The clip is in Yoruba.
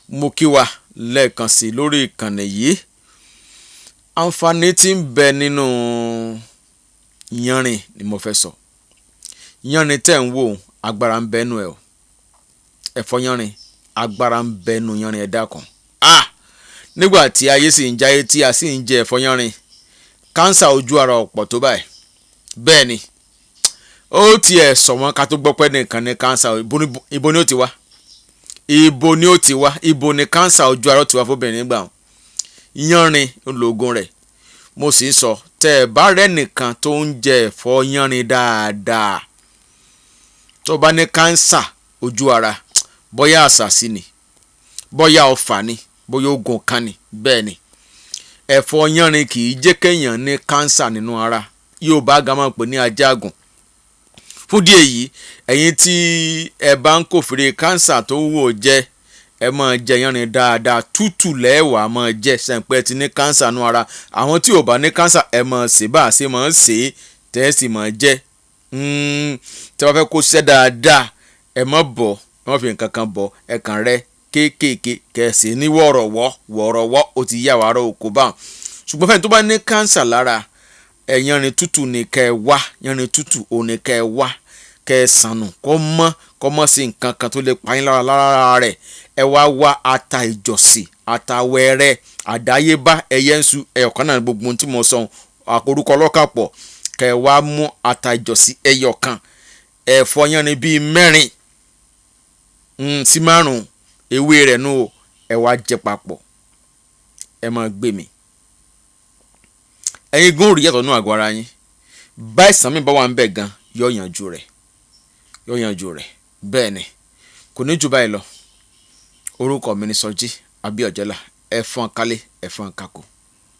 mo kí wa lẹ́ẹ̀kan sí lórí ìkànnì yìí. Àǹfààní tí ń bẹ nínú yanrìn ni mo fẹ́ sọ. Yanrìn tẹ́ ń wò agbára ń bẹ nínú ẹ̀ o. Ẹ̀fọ́ yanrìn agbára ń bẹ nínú yanrìn ẹ̀dá kan. Nígbà tí ayé sì ń jáyé tí a sì ń jẹ ẹ̀fọ́ yanrìn, kánsà ojú ara ọ̀pọ̀ tó báyìí. Bẹ́ẹ̀ ni ó tiẹ̀ sọ wọ́n ká tó gbọ́ pé nìkan ní kánsà ibo ni ó ti wá. Ibo ni ó ti wá, ibo ni kánsà ojú ara ó ti wá fóbìnrin nígbà wọn. Yanrìn ológun rẹ̀. Mo sì ń sọ tẹ́ ẹ bá rẹ́ nìkan tó ń jẹ ẹ̀fọ́ yanrìn dáadáa tó bá ní kánsà ojú ara, bóyá àṣàsí ni, bóyá ọfà ni, bóyá ogun kan ni. Bẹ́ẹ̀ ni ẹ̀fọ́ yanrìn kì í jẹ́ kéèyàn ní kánsà nínú ara. Yorùbá gan máa ń pè ní ajágùn. Fún díẹ̀ yìí ẹ̀yin tí ẹ bá ń kòfìrí kánsà tó wò jẹ́ ẹ máa jẹ yanrìn dáadáa, tútù lẹ́wàá máa jẹ sẹ́ńpẹ́ ti ní kánsà nínú ara. Àwọn tí ò bá ní kánsà ẹ máa sè bá a ṣe máa sè é tẹ́ ẹ sì máa jẹ. Tí wọ́n fẹ́ kó ṣẹ́ dáadáa ẹ má bọ̀, ẹ má fi nǹkan kan bọ̀, ẹ kàn rẹ́ kéékèèké kẹ̀sì ní wọ̀rọ̀wọ́ ó ti yá wàrà òkú bá wọn. Ṣùgbọ́n fẹ́ni tó bá ní kánsà lára yanrìn tútù ní kẹ́ ẹ wá, yanrìn tútù ò ní kẹ́ ẹ wá kẹ́ ẹ sànù kọ́ mọ́ sí nǹkan kan tó lè pa yín lára rẹ̀. Ẹ wá ata ìjọ̀sìn, ata wẹ́rẹ́, àdáyébá, ẹyẹǹsù, ẹyọ̀kan náà gbogbo ohun tí mo sọ àporúkọ ọlọ́kàpọ̀. Kẹ́ ẹ wá mú ata ìjọ̀sìn ẹyọ̀kan, ẹ̀fọ́ yanrìn bíi 4 sí 5 ewé rẹ̀ nù o, ẹ wá jẹ papọ̀. Ẹ máa gbé mi. Ẹ̀yin gún rí yàtọ̀ nínú àgọ́ ara yín. Báyìí sàmì bá wà ń bẹ̀ gan yóò yanjú rẹ̀. Bẹ́ẹ̀ ni kò ní jù báyìí lọ. Orúkọ mi ni Sọjí Abíọ́jẹ́lá. Ẹ̀fọn kálé ẹ̀fọn kákò.